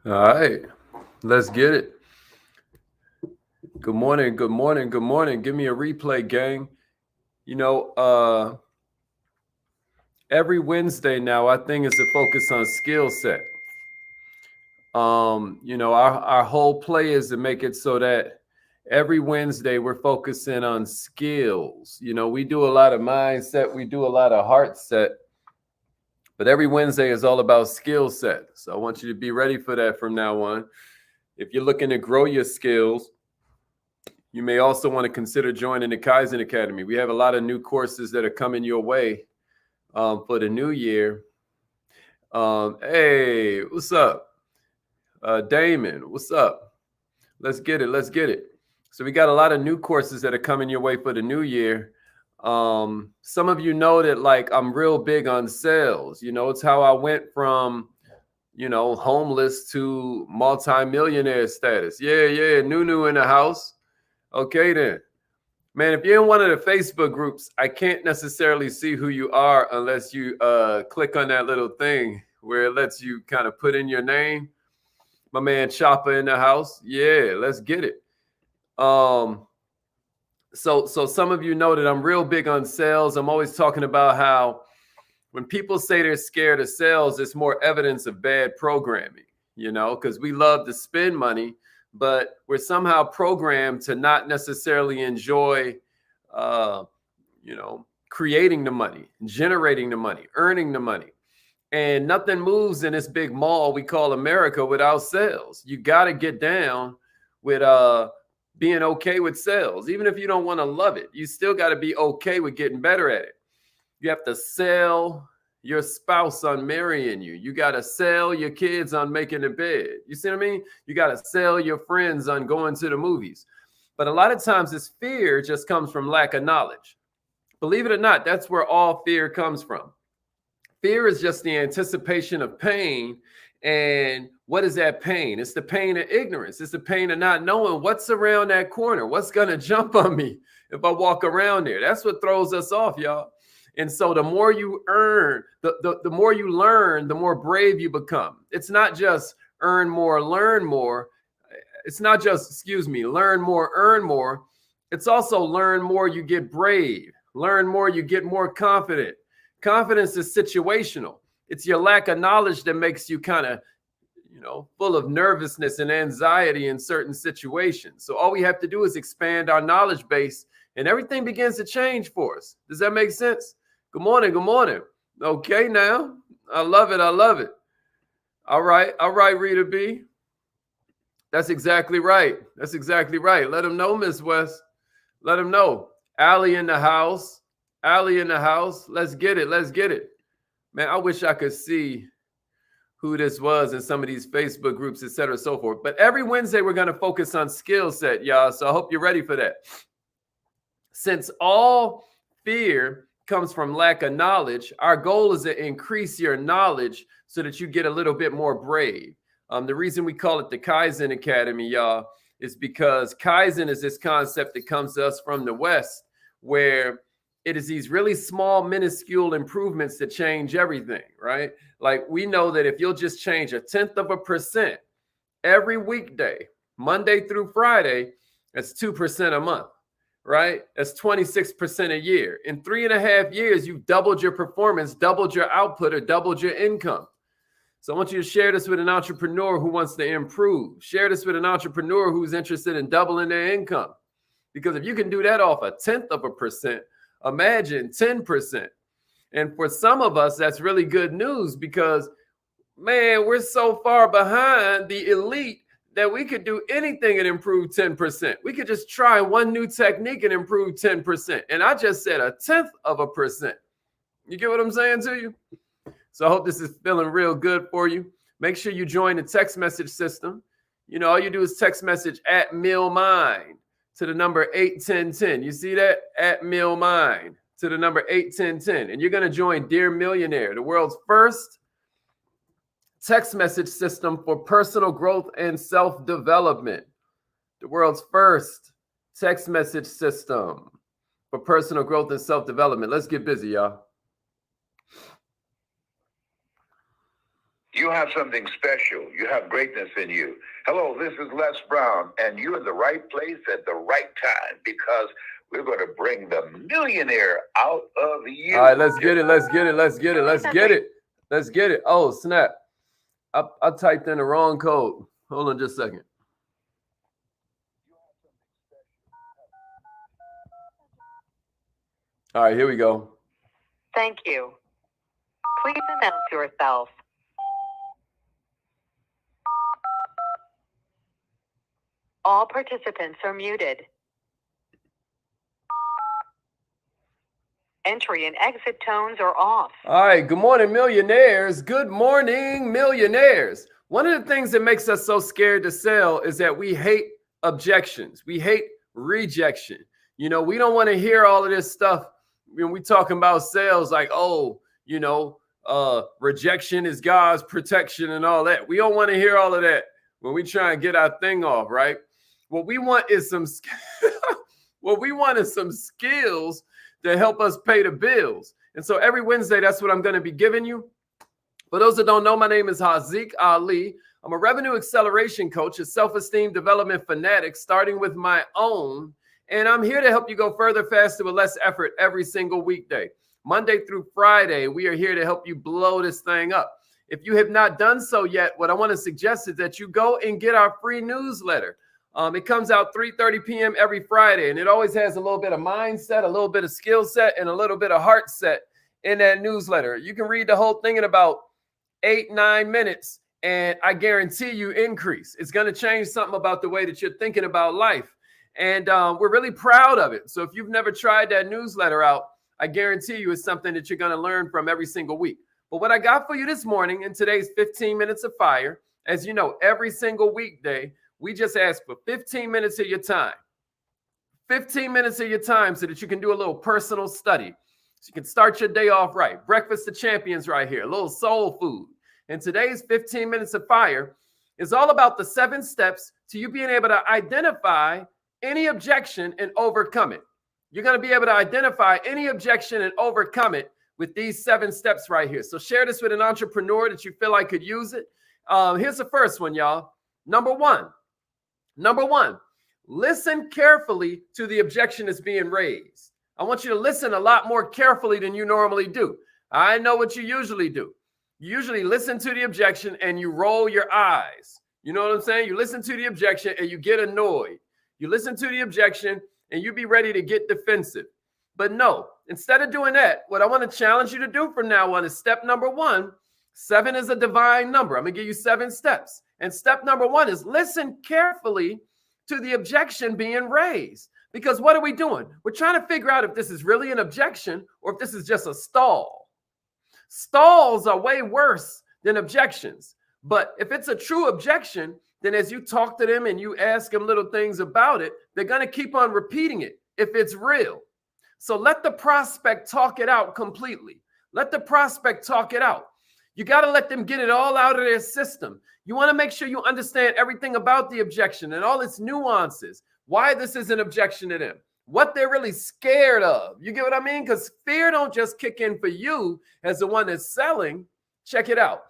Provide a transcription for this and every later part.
All right, let's get it. Good morning, good morning, good morning. Give me a replay, gang. You know, every Wednesday now, our thing is to focus on skill set. Our whole play is to make it so that every Wednesday we're focusing on skills. We do a lot of mindset, we do a lot of heart set, but every Wednesday is all about skill set. So I want you to be ready for that from now on. If you're looking to grow your skills, you may also want to consider joining the Kaizen Academy. We have a lot of new courses that are coming your way for the new year. Hey, what's up? Damon, what's up? Let's get it. Let's get it. So we got a lot of new courses that are coming your way for the new year. Some of you know that like I'm real big on sales. It's how I went from homeless to multi-millionaire status. Yeah. Nunu in the house. Okay, then. Man, if you're in one of the Facebook groups, I can't necessarily see who you are unless you click on that little thing where it lets you kind of put in your name. My man Chopper in the house. Yeah, let's get it. So some of you know that I'm real big on sales. I'm always talking about how when people say they're scared of sales, it's more evidence of bad programming, because we love to spend money, but we're somehow programmed to not necessarily enjoy, creating the money, generating the money, earning the money. And nothing moves in this big mall we call America without sales. You got to get down with being okay with sales. Even if you don't want to love it, you still got to be okay with getting better at it. You have to sell your spouse on marrying you. You got to sell your kids on making a bed. You see what I mean? You got to sell your friends on going to the movies. But a lot of times this fear just comes from lack of knowledge. Believe it or not, that's where all fear comes from. Fear is just the anticipation of pain. And what is that pain? It's the pain of ignorance. It's the pain of not knowing what's around that corner. What's going to jump on me if I walk around there? That's what throws us off, y'all. And so the more you earn, the more you learn, the more brave you become. It's not just earn more, learn more. It's not just, learn more, earn more. It's also learn more, you get brave. Learn more, you get more confident. Confidence is situational. It's your lack of knowledge that makes you kind of, full of nervousness and anxiety in certain situations. So all we have to do is expand our knowledge base and everything begins to change for us. Does that make sense? Good morning. Good morning. Okay, now. I love it. I love it. All right. All right, Rita B. That's exactly right. That's exactly right. Let them know, Miss West. Let them know. Allie in the house. Allie in the house. Let's get it. Let's get it. Man, I wish I could see who this was in some of these Facebook groups, et cetera, so forth. But every Wednesday, we're going to focus on skill set, y'all. So I hope you're ready for that. Since all fear comes from lack of knowledge, our goal is to increase your knowledge so that you get a little bit more brave. The reason we call it the Kaizen Academy, y'all, is because Kaizen is this concept that comes to us from the West, where it is these really small, minuscule improvements that change everything, right? Like we know that if you'll just change 0.1% every weekday, Monday through Friday, that's 2% a month. Right? That's 26% a year. In 3.5 years, you've doubled your performance, doubled your output, or doubled your income. So I want you to share this with an entrepreneur who wants to improve. Share this with an entrepreneur who's interested in doubling their income. Because if you can do that off 0.1%, imagine 10%. And for some of us, that's really good news because, man, we're so far behind the elite that we could do anything and improve 10%. We could just try one new technique and improve 10%. And I just said 0.1%. You get what I'm saying to you? So I hope this is feeling real good for you. Make sure you join the text message system. All you do is text message @MillMind to the number 81010. You see that? @MillMind to the number 81010. And you're going to join Dear Millionaire, the world's first text message system for personal growth and self-development. The world's first text message system for personal growth and self-development. Let's get busy, y'all. You You have something special. You have greatness in you. Hello, this is Les Brown, and you're in the right place at the right time because we're going to bring the millionaire out of you. All right, let's get it. Let's get it. Let's get it. Let's get it. Let's get it. Oh, snap. I typed in the wrong code. Hold on just a second. All right, here we go. Thank you. Please announce yourself. All participants are muted. Entry and exit tones are off. All right, good morning, millionaires. Good morning, millionaires. One of the things that makes us so scared to sell is that we hate objections. We hate rejection. You know, we don't want to hear all of this stuff when we talking about sales like, oh, you know, rejection is God's protection and all that. We don't want to hear all of that when we try and get our thing off, right? What we want is some skills to help us pay the bills. And so every Wednesday, that's what I'm going to be giving you. For those that don't know, my name is Haziq Ali. I'm a revenue acceleration coach, a self-esteem development fanatic, starting with my own. And I'm here to help you go further, faster, with less effort every single weekday. Monday through Friday, we are here to help you blow this thing up. If you have not done so yet, what I want to suggest is that you go and get our free newsletter. It comes out 3:30 p.m. every Friday, and it always has a little bit of mindset, a little bit of skill set, and a little bit of heart set in that newsletter. You can read the whole thing in about 8-9 minutes, and I guarantee you increase. It's going to change something about the way that you're thinking about life, and we're really proud of it. So if you've never tried that newsletter out, I guarantee you it's something that you're going to learn from every single week. But what I got for you this morning in today's 15 Minutes of Fire, as you know, every single weekday, we just ask for 15 minutes of your time. 15 minutes of your time so that you can do a little personal study. So you can start your day off right. Breakfast of Champions right here, a little soul food. And today's 15 Minutes of Fire is all about the 7 steps to you being able to identify any objection and overcome it. You're going to be able to identify any objection and overcome it with these 7 steps right here. So share this with an entrepreneur that you feel like could use it. Here's the first one, y'all. Number one, listen carefully to the objection that's being raised. I want you to listen a lot more carefully than you normally do. I know what you usually do. You usually listen to the objection and you roll your eyes. You know what I'm saying? You listen to the objection and you get annoyed. You listen to the objection and you be ready to get defensive. But no, instead of doing that, what I want to challenge you to do from now on is step number 1. 7 is a divine number. I'm going to give you 7 steps. And step number 1 is listen carefully to the objection being raised. Because what are we doing? We're trying to figure out if this is really an objection or if this is just a stall. Stalls are way worse than objections. But if it's a true objection, then as you talk to them and you ask them little things about it, they're going to keep on repeating it if it's real. So let the prospect talk it out completely. Let the prospect talk it out. You got to let them get it all out of their system. You want to make sure you understand everything about the objection and all its nuances, why this is an objection to them, what they're really scared of. You get what I mean? Because fear don't just kick in for you as the one that's selling. Check it out.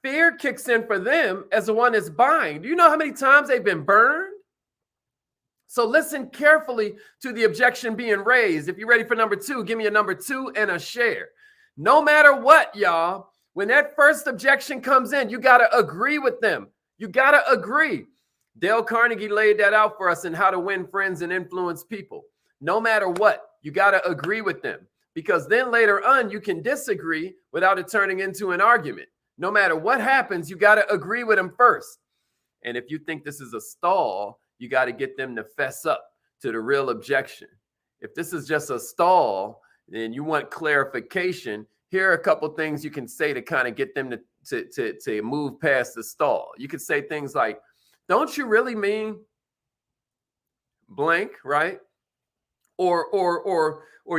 Fear kicks in for them as the one that's buying. Do you know how many times they've been burned? So listen carefully to the objection being raised. If you're ready for number 2, give me a number 2 and a share. No matter what, y'all, when that first objection comes in, you got to agree with them. You got to agree. Dale Carnegie laid that out for us in How to Win Friends and Influence People. No matter what, you got to agree with them, because then later on, you can disagree without it turning into an argument. No matter what happens, you got to agree with them first. And if you think this is a stall, you got to get them to fess up to the real objection. If this is just a stall and you want clarification, here are a couple things you can say to kind of get them to move past the stall. You could say things like, don't you really mean blank, right? Or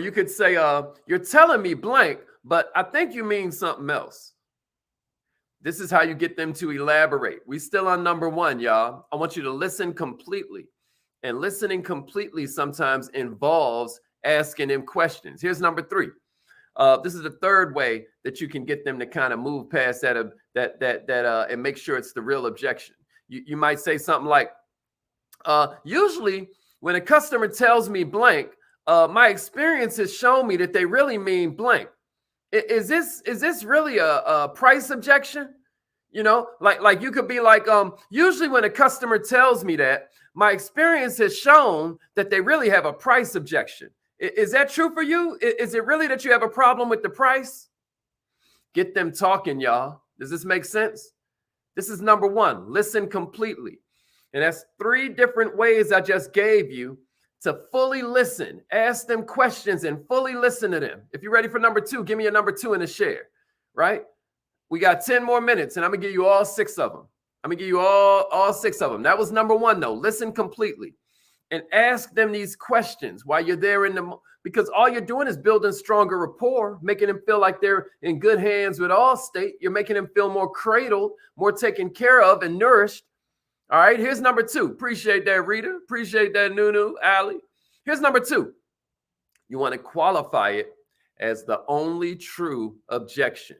you could say, you're telling me blank, but I think you mean something else. This is how you get them to elaborate. We still on number 1, y'all. I want you to listen completely. And listening completely sometimes involves asking them questions. Here's number 3. This is the third way that you can get them to kind of move past that and make sure it's the real objection. You might say something like, usually when a customer tells me blank, my experience has shown me that they really mean blank. Is this really a price objection? You know, like you could be like, usually when a customer tells me that, my experience has shown that they really have a price objection. Is that true for you? Is it really that you have a problem with the price? Get them talking, y'all. Does this make sense? This is number one, listen completely. And that's 3 different ways I just gave you to fully listen. Ask them questions and fully listen to them. If you're ready for number 2, give me a number 2 in the share, right? We got 10 more minutes and I'm gonna give you all 6 of them. I'm gonna give you all 6 of them. That was number 1 though, listen completely. And ask them these questions while you're there because all you're doing is building stronger rapport, making them feel like they're in good hands with Allstate. You're making them feel more cradled, more taken care of and nourished. All right, here's number 2. Appreciate that, Rita. Appreciate that, Nunu, Ali. Here's number 2. You want to qualify it as the only true objection.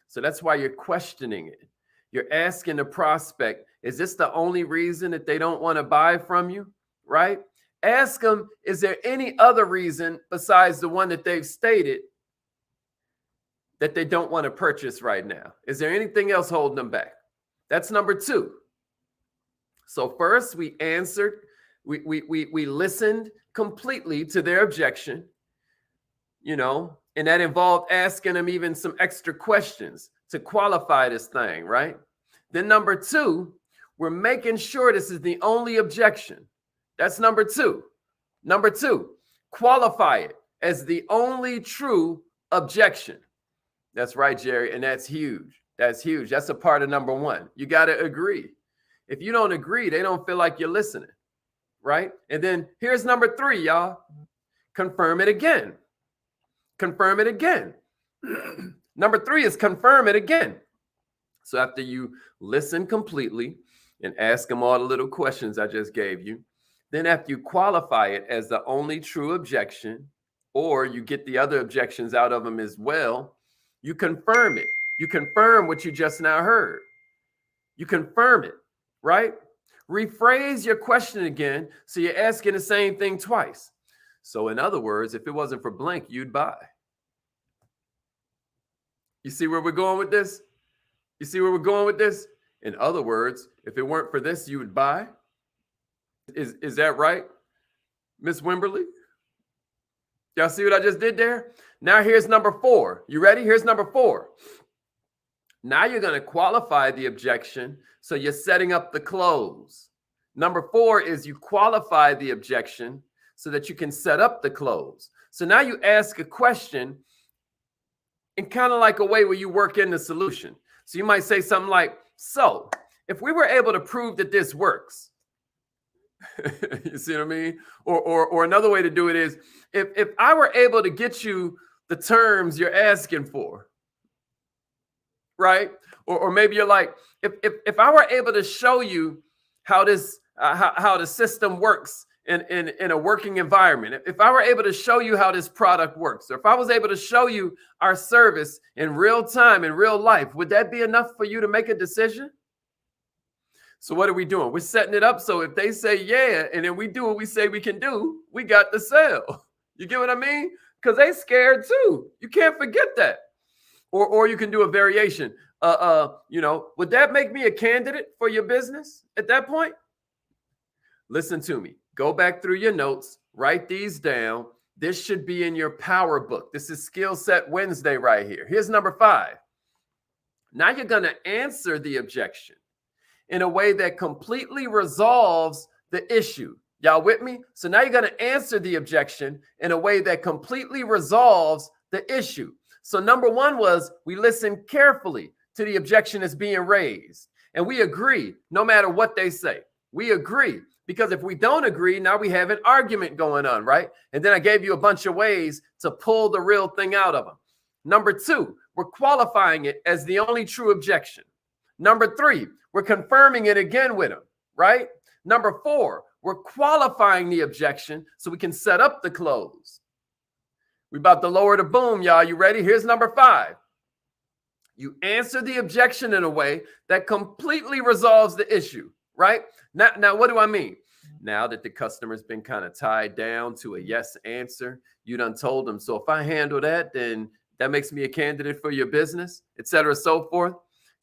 So that's why you're questioning it. You're asking the prospect, is this the only reason that they don't want to buy from you? Right? Ask them, is there any other reason besides the one that they've stated that they don't want to purchase right now? Is there anything else holding them back? That's number 2. So first we answered, we listened completely to their objection, you know, and that involved asking them even some extra questions to qualify this thing, right? Then number 2, we're making sure this is the only objection. That's number 2. Number 2, qualify it as the only true objection. That's right, Jerry. And that's huge. That's huge. That's a part of number 1. You got to agree. If you don't agree, they don't feel like you're listening. Right? And then here's number 3, y'all. Confirm it again. Confirm it again. Number 3 is confirm it again. So after you listen completely and ask them all the little questions I just gave you, then after you qualify it as the only true objection, or you get the other objections out of them as well, you confirm it. You confirm what you just now heard. You confirm it, right? Rephrase your question again, so you're asking the same thing twice. So in other words, if it wasn't for blank, you'd buy. You see where we're going with this? You see where we're going with this? In other words, if it weren't for this, you would buy. Is that right, Miss Wimberly? Y'all see what I just did there? Now here's number 4. You ready? Here's number 4. Now you're going to qualify the objection, so you're setting up the close. Number 4 is you qualify the objection so that you can set up the close. So now you ask a question in kind of like a way where you work in the solution. So you might say something like, so if we were able to prove that this works, you see what I mean? Or another way to do it is, if I were able to get you the terms you're asking for, right? Or maybe you're like, if I were able to show you how this how the system works in a working environment, if I were able to show you how this product works, or if I was able to show you our service in real time, in real life, would that be enough for you to make a decision? So what are we doing? We're setting it up so if they say yeah, and then we do what we say we can do, we got the sale. You get what I mean? Because they scared too. You can't forget that. Or you can do a variation. You know, would that make me a candidate for your business at that point? Listen to me. Go back through your notes. Write these down. This should be in your power book. This is Skill Set Wednesday right here. Here's number 5. Now you're going to answer the objection in a way that completely resolves the issue. Y'all with me? So now you're going to answer the objection in a way that completely resolves the issue. So number 1 was we listen carefully to the objection that's being raised. And we agree no matter what they say. We agree. Because if we don't agree, now we have an argument going on, right? And then I gave you a bunch of ways to pull the real thing out of them. Number 2, we're qualifying it as the only true objection. Number 3, we're confirming it again with them, right? Number 4, we're qualifying the objection so we can set up the close. We about to lower the boom, y'all. You ready? Here's number 5. You answer the objection in a way that completely resolves the issue, right? Now, what do I mean? Now that the customer's been kind of tied down to a yes answer, you done told them, so if I handle that, then that makes me a candidate for your business, et cetera, so forth.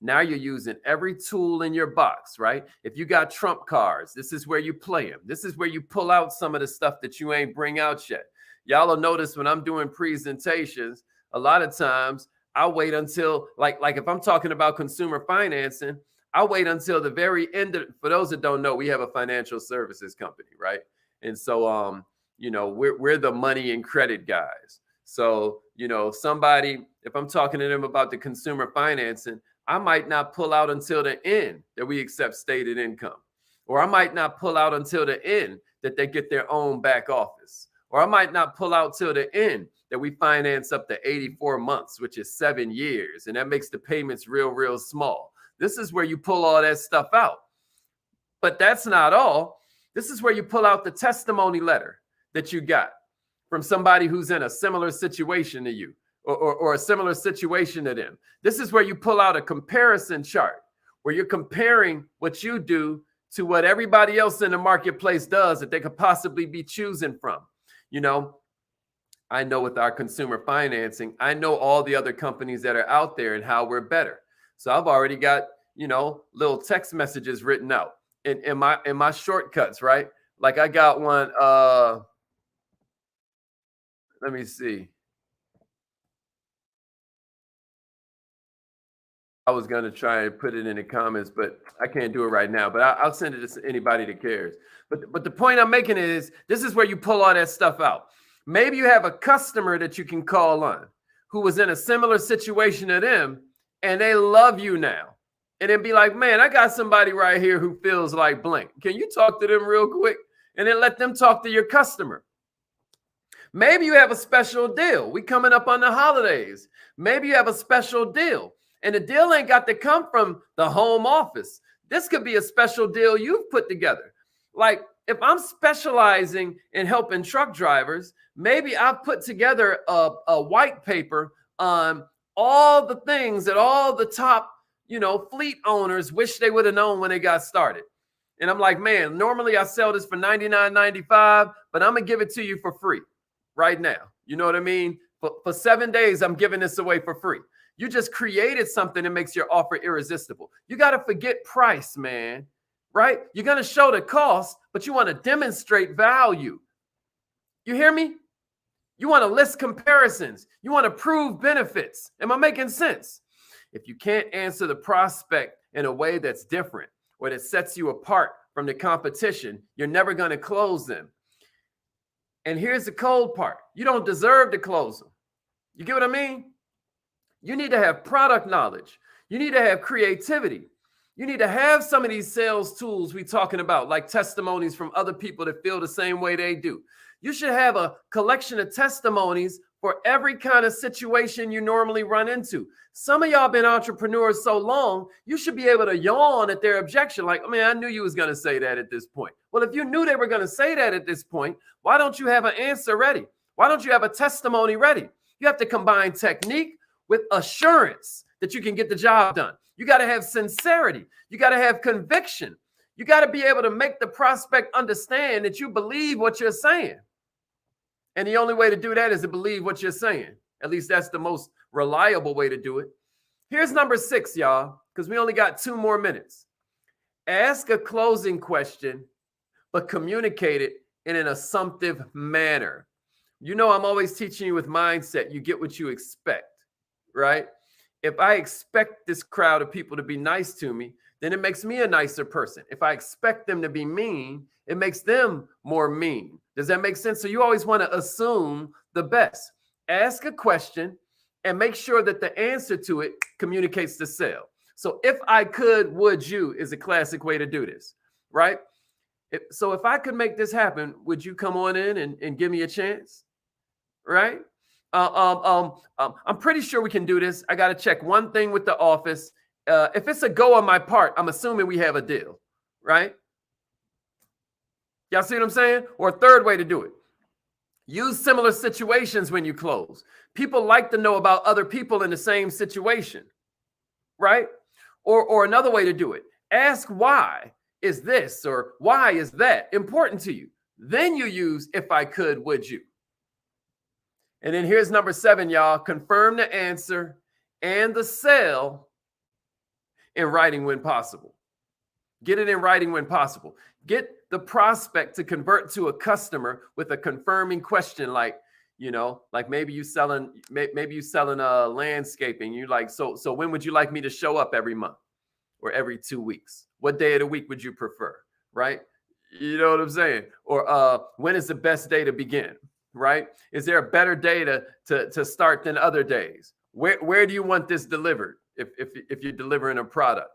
Now you're using every tool in your box, right? If you got trump cards, this is where you play them. This is where you pull out some of the stuff that you ain't bring out yet. Y'all will notice when I'm doing presentations, a lot of times I'll wait until, like if I'm talking about consumer financing, I'll wait until the very end. For those that don't know, we have a financial services company, right? And so, we're the money and credit guys. So, if I'm talking to them about the consumer financing, I might not pull out until the end that we accept stated income, or I might not pull out until the end that they get their own back office, or I might not pull out till the end that we finance up to 84 months, which is 7 years. And that makes the payments real, real small. This is where you pull all that stuff out. But that's not all. This is where you pull out the testimony letter that you got from somebody who's in a similar situation to you, or a similar situation to them. This is where you pull out a comparison chart where you're comparing what you do to what everybody else in the marketplace does that they could possibly be choosing from. I know with our consumer financing, I know all the other companies that are out there and how we're better. So I've already got, little text messages written out in my shortcuts, right? Like I got one, let me see. I was going to try and put it in the comments, but I can't do it right now, but I'll send it to anybody that cares. But the point I'm making is, this is where you pull all that stuff out. Maybe you have a customer that you can call on who was in a similar situation to them, and they love you now. And then be like, man, I got somebody right here who feels like blank. Can you talk to them real quick? And then let them talk to your customer. Maybe you have a special deal. We coming up on the holidays. Maybe you have a special deal. And the deal ain't got to come from the home office. This could be a special deal you've put together. Like if I'm specializing in helping truck drivers, maybe I've put together a white paper on all the things that all the top, fleet owners wish they would have known when they got started. And I'm like, man, normally I sell this for $99.95, but I'm going to give it to you for free right now. You know what I mean? For 7 days, I'm giving this away for free. You just created something that makes your offer irresistible. You got to forget price, man, right? You're going to show the cost, but you want to demonstrate value. You hear me? You want to list comparisons. You want to prove benefits. Am I making sense? If you can't answer the prospect in a way that's different or that sets you apart from the competition, you're never going to close them. And here's the cold part. You don't deserve to close them. You get what I mean? You need to have product knowledge. You need to have creativity. You need to have some of these sales tools we're talking about, like testimonies from other people that feel the same way they do. You should have a collection of testimonies for every kind of situation you normally run into. Some of y'all been entrepreneurs so long, you should be able to yawn at their objection. Like, man, I knew you was going to say that at this point. Well, if you knew they were going to say that at this point, why don't you have an answer ready? Why don't you have a testimony ready? You have to combine technique with assurance that you can get the job done. You got to have sincerity. You got to have conviction. You got to be able to make the prospect understand that you believe what you're saying. And the only way to do that is to believe what you're saying. At least that's the most reliable way to do it. Here's number 6, y'all, because we only got 2 more minutes. Ask a closing question, but communicate it in an assumptive manner. I'm always teaching you with mindset. You get what you expect, right? If I expect this crowd of people to be nice to me, then it makes me a nicer person. If I expect them to be mean, it makes them more mean. Does that make sense? So you always want to assume the best. Ask a question and make sure that the answer to it communicates the sale. So if I could, would you is a classic way to do this, right? So if I could make this happen, would you come on in and give me a chance, right? I'm pretty sure we can do this. I got to check one thing with the office. If it's a go on my part, I'm assuming we have a deal, right? Y'all see what I'm saying? Or a third way to do it. Use similar situations when you close. People like to know about other people in the same situation, right? Or another way to do it, ask why is this or why is that important to you? Then you use if I could, would you? And then here's number 7, y'all. Confirm the answer and the sale in writing when possible. Get it in writing when possible. Get the prospect to convert to a customer with a confirming question, like, you know, like maybe you selling landscaping. You like, so when would you like me to show up every month or every 2 weeks? What day of the week would you prefer? Right? You know what I'm saying? Or when is the best day to begin? Right? Is there a better day to start than other days? Where do you want this delivered if you're delivering a product?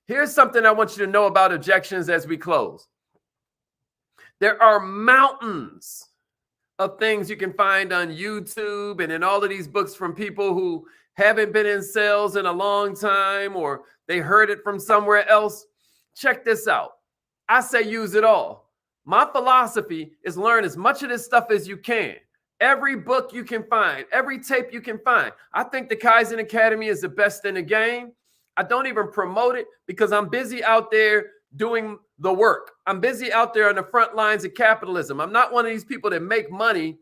Here's something I want you to know about objections as we close. There are mountains of things you can find on YouTube and in all of these books from people who haven't been in sales in a long time, or they heard it from somewhere else. Check this out. I say use it all. My philosophy is learn as much of this stuff as you can. Every book you can find, every tape you can find. I think the Kaizen Academy is the best in the game. I don't even promote it because I'm busy out there doing the work. I'm busy out there on the front lines of capitalism. I'm not one of these people that make money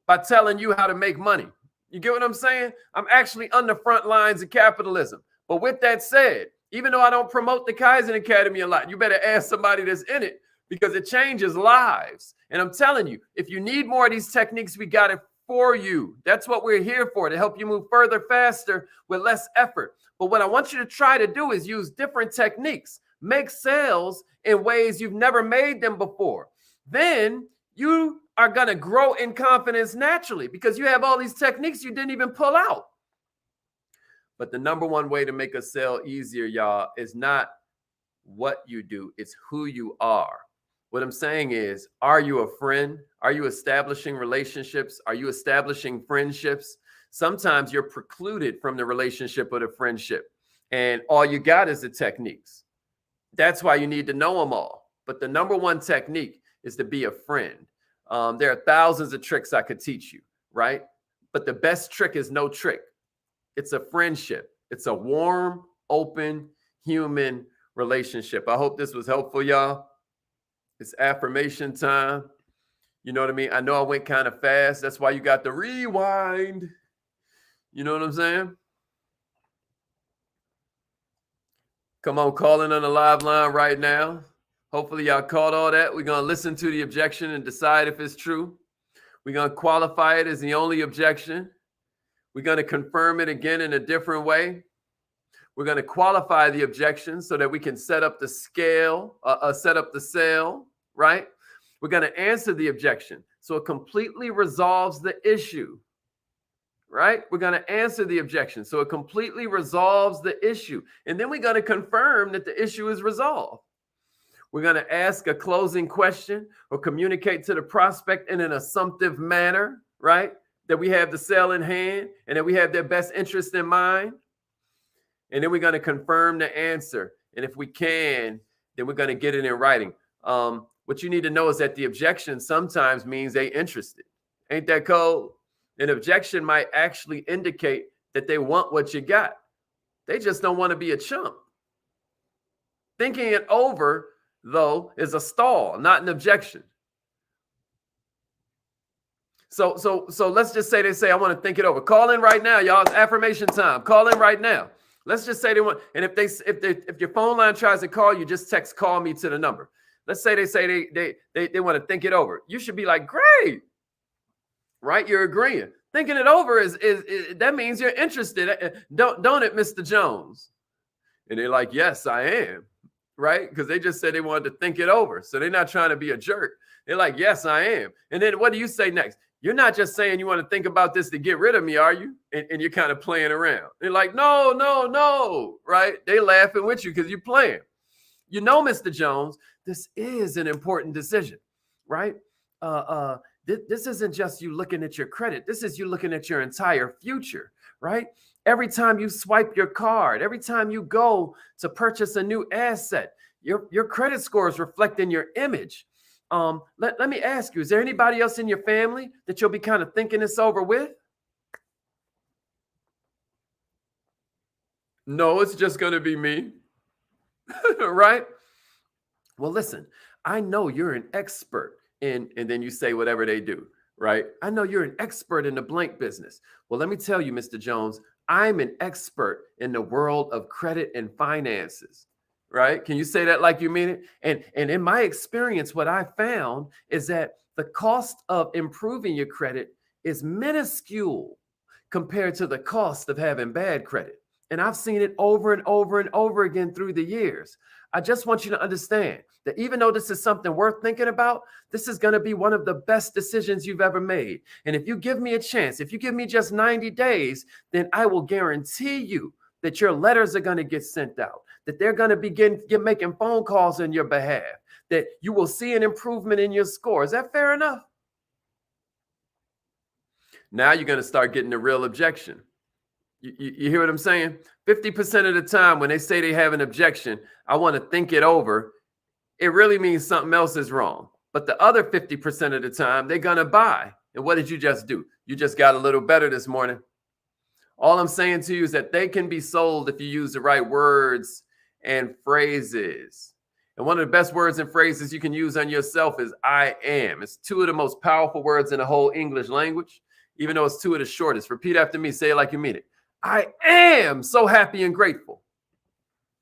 by telling you how to make money. You get what I'm saying? I'm actually on the front lines of capitalism. But with that said, even though I don't promote the Kaizen Academy a lot, you better ask somebody that's in it because it changes lives. And I'm telling you, if you need more of these techniques, we got it for you. That's what we're here for, to help you move further, faster, with less effort. But what I want you to try to do is use different techniques. Make sales in ways you've never made them before. Then you are going to grow in confidence naturally because you have all these techniques you didn't even pull out. But the number one way to make a sale easier, y'all, is not what you do. It's who you are. What I'm saying is, are you a friend? Are you establishing relationships? Are you establishing friendships? Sometimes you're precluded from the relationship or the friendship, and all you got is the techniques. That's why you need to know them all. But the number one technique is to be a friend. There are thousands of tricks I could teach you, right? But the best trick is no trick. It's a friendship. It's a warm, open, human relationship. I hope this was helpful, y'all. It's affirmation time. You know what I mean? I know I went kind of fast. That's why you got the rewind. You know what I'm saying? Come on, call in on the live line right now. Hopefully y'all caught all that. We're going to listen to the objection and decide if it's true. We're going to qualify it as the only objection. We're going to confirm it again in a different way. We're going to qualify the objection so that we can set up the scale, set up the sale, right? We're going to answer the objection so it completely resolves the issue, right? We're going to answer the objection so it completely resolves the issue. And then we're going to confirm that the issue is resolved. We're going to ask a closing question or communicate to the prospect in an assumptive manner, right? That we have the sale in hand and that we have their best interest in mind. And then we're going to confirm the answer. And if we can, then we're going to get it in writing. What you need to know is that the objection sometimes means they interested. Ain't that cold? An objection might actually indicate that they want what you got. They just don't want to be a chump. Thinking it over, though, is a stall, not an objection. So let's just say they say, I want to think it over. Call in right now, y'all. It's affirmation time. Call in right now. Let's just say they want, and if your phone line tries to call you, just text call me to the number. Let's say they want to think it over. You should be like, great, right? You're agreeing. Thinking it over is that means you're interested. Don't it, Mr. Jones? And they're like, yes, I am, right? Because they just said they wanted to think it over. So they're not trying to be a jerk. They're like, yes, I am. And then what do you say next? You're not just saying you want to think about this to get rid of me, are you? And you're kind of playing around. They're like, no, right? They laughing with you because you're playing. You know, Mr. Jones, this is an important decision, right? This isn't just you looking at your credit. This is you looking at your entire future, right? Every time you swipe your card, every time you go to purchase a new asset, your credit score is reflecting your image. Let me ask you, is there anybody else in your family that you'll be kind of thinking this over with? No, it's just going to be me. Right? Well, listen, I know you're an expert in, and then you say whatever they do, right? I know you're an expert in the blank business. Well, let me tell you, Mr. Jones, I'm an expert in the world of credit and finances, right? Can you say that like you mean it? And in my experience, what I found is that the cost of improving your credit is minuscule compared to the cost of having bad credit. And I've seen it over and over and over again through the years. I just want you to understand that even though this is something worth thinking about, this is going to be one of the best decisions you've ever made. And if you give me a chance, if you give me just 90 days, then I will guarantee you that your letters are going to get sent out, that they're going to begin making phone calls on your behalf, that you will see an improvement in your score. Is that fair enough? Now you're going to start getting the real objection. You hear what I'm saying? 50% of the time when they say they have an objection, I want to think it over. It really means something else is wrong. But the other 50% of the time, they're going to buy. And what did you just do? You just got a little better this morning. All I'm saying to you is that they can be sold if you use the right words and phrases. And one of the best words and phrases you can use on yourself is I am. It's two of the most powerful words in the whole English language, even though it's two of the shortest. Repeat after me. Say it like you mean it. I am so happy and grateful.